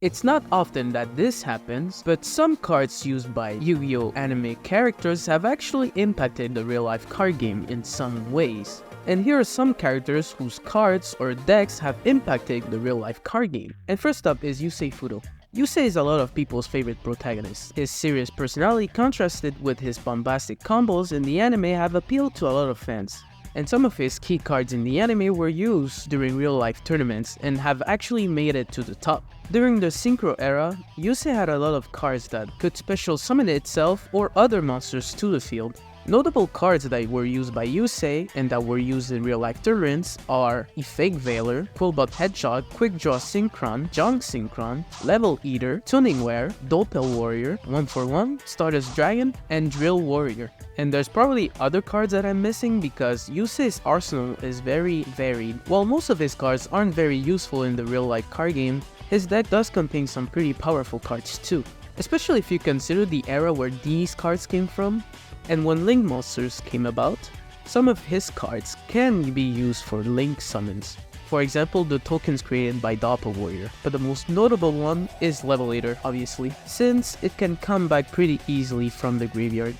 It's not often that this happens, but some cards used by Yu-Gi-Oh! Anime characters have actually impacted the real-life card game in some ways. And here are some characters whose cards or decks have impacted the real-life card game. And first up is Yusei Fudo. Yusei is a lot of people's favorite protagonist. His serious personality contrasted with his bombastic combos in the anime have appealed to a lot of fans. And some of his key cards in the anime were used during real-life tournaments and have actually made it to the top. During the Synchro era, Yusei had a lot of cards that could special summon itself or other monsters to the field. Notable cards that were used by Yusei and that were used in real-life tournaments are Fake Veiler, Quillbot Hedgehog, Quick Draw Synchron, Junk Synchron, Level Eater, Tuningware, Doppel Warrior, 1-for-1, Stardust Dragon, and Drill Warrior. And there's probably other cards that I'm missing because Yusei's arsenal is very varied. While most of his cards aren't very useful in the real-life card game, his deck does contain some pretty powerful cards too. Especially if you consider the era where these cards came from. And when Link monsters came about, some of his cards can be used for Link summons. For example, the tokens created by Doppel Warrior, but the most notable one is Levelator, obviously, since it can come back pretty easily from the graveyard.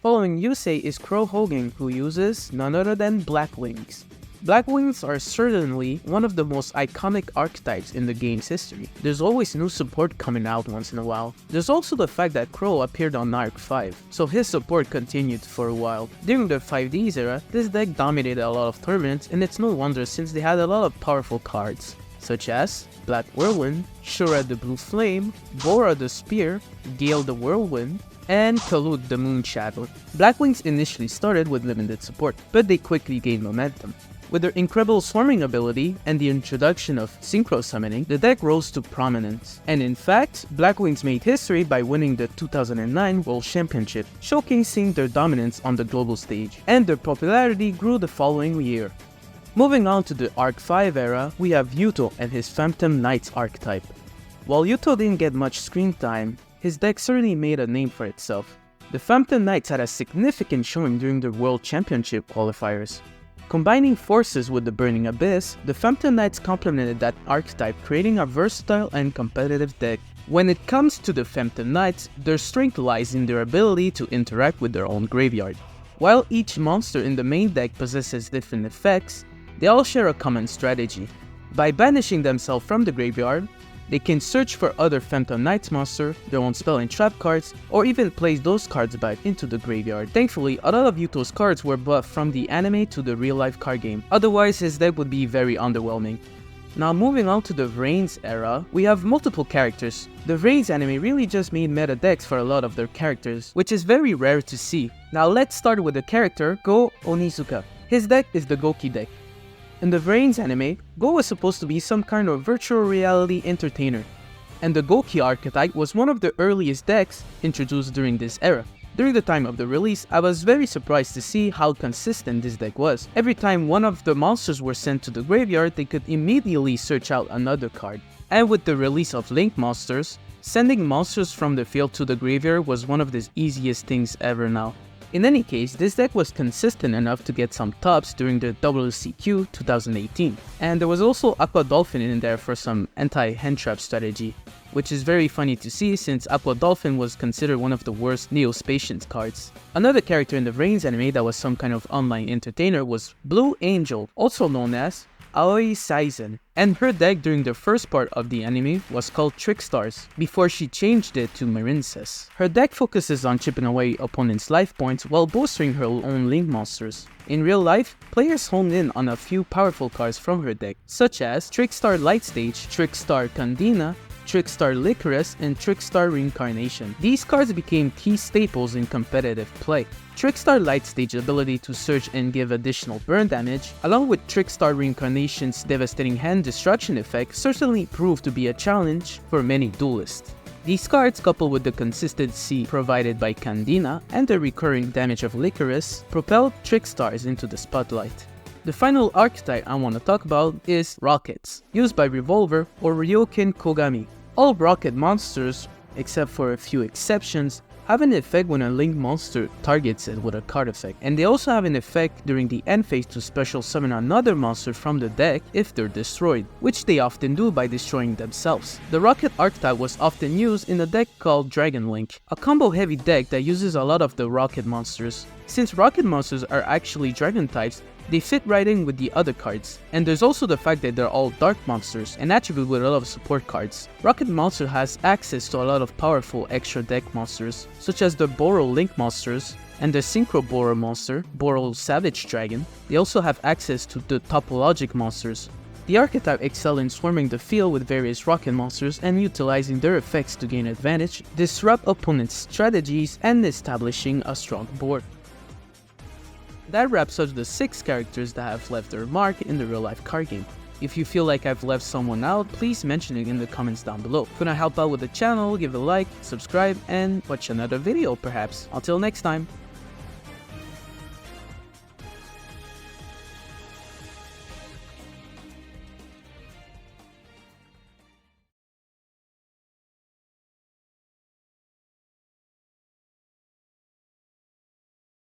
Following Yusei is Crow Hogan, who uses none other than Black Wings. Black Wings are certainly one of the most iconic archetypes in the game's history. There's always new support coming out once in a while. There's also the fact that Crow appeared on Arc 5, so his support continued for a while. During the 5Ds era, this deck dominated a lot of tournaments, and it's no wonder since they had a lot of powerful cards, such as Black Whirlwind, Shura the Blue Flame, Bora the Spear, Gale the Whirlwind, and Kalut the Moon Shadow. Black Wings initially started with limited support, but they quickly gained momentum. With their incredible swarming ability and the introduction of Synchro Summoning, the deck rose to prominence. And in fact, Black Wings made history by winning the 2009 World Championship, showcasing their dominance on the global stage, and their popularity grew the following year. Moving on to the Arc 5 era, we have Yuto and his Phantom Knights archetype. While Yuto didn't get much screen time, his deck certainly made a name for itself. The Phantom Knights had a significant showing during the World Championship qualifiers. Combining forces with the Burning Abyss, the Phantom Knights complemented that archetype, creating a versatile and competitive deck. When it comes to the Phantom Knights, their strength lies in their ability to interact with their own graveyard. While each monster in the main deck possesses different effects, they all share a common strategy. By banishing themselves from the graveyard, they can search for other Phantom Knights monster, their own spell and trap cards, or even place those cards back into the graveyard. Thankfully, a lot of Yuto's cards were buffed from the anime to the real-life card game, otherwise his deck would be very underwhelming. Now moving on to the Vrains era, we have multiple characters. The Vrains anime really just made meta decks for a lot of their characters, which is very rare to see. Now let's start with the character Go Onizuka. His deck is the Goki deck. In the Vrains anime, Go was supposed to be some kind of virtual reality entertainer, and the Goki archetype was one of the earliest decks introduced during this era. During the time of the release, I was very surprised to see how consistent this deck was. Every time one of the monsters were sent to the graveyard, they could immediately search out another card. And with the release of Link monsters, sending monsters from the field to the graveyard was one of the easiest things ever now. In any case, this deck was consistent enough to get some tops during the WCQ 2018. And there was also Aqua Dolphin in there for some anti-hand trap strategy, which is very funny to see since Aqua Dolphin was considered one of the worst Neo-Spatians cards. Another character in the Vrains anime that was some kind of online entertainer was Blue Angel, also known as Aoi Saizen, and her deck during the first part of the anime was called Trickstars, before she changed it to Marincess. Her deck focuses on chipping away opponents' life points while boosting her own Link monsters. In real life, players honed in on a few powerful cards from her deck, such as Trickstar Lightstage, Trickstar Candina, Trickstar Licorice, and Trickstar Reincarnation. These cards became key staples in competitive play. Trickstar Lightstage ability to search and give additional burn damage, along with Trickstar Reincarnation's devastating hand destruction effect, certainly proved to be a challenge for many duelists. These cards, coupled with the consistency provided by Candina and the recurring damage of Licorice, propelled Trickstars into the spotlight. The final archetype I want to talk about is Rockets, used by Revolver or Ryoken Kogami. All Rocket monsters, except for a few exceptions, have an effect when a Link monster targets it with a card effect, and they also have an effect during the end phase to special summon another monster from the deck if they're destroyed, which they often do by destroying themselves. The Rocket archetype was often used in a deck called Dragon Link, a combo heavy deck that uses a lot of the Rocket monsters. Since Rocket monsters are actually Dragon types, they fit right in with the other cards, and there's also the fact that they're all dark monsters, an attribute with a lot of support cards. Rocket monster has access to a lot of powerful extra deck monsters, such as the Boro Link monsters, and the Synchro Boro monster, Boro Savage Dragon. They also have access to the Topologic monsters. The archetype excels in swarming the field with various Rocket monsters and utilizing their effects to gain advantage, disrupt opponents' strategies, and establishing a strong board. That wraps up the 6 characters that have left their mark in the real-life card game. If you feel like I've left someone out, please mention it in the comments down below. If you wanna help out with the channel, give a like, subscribe, and watch another video perhaps. Until next time!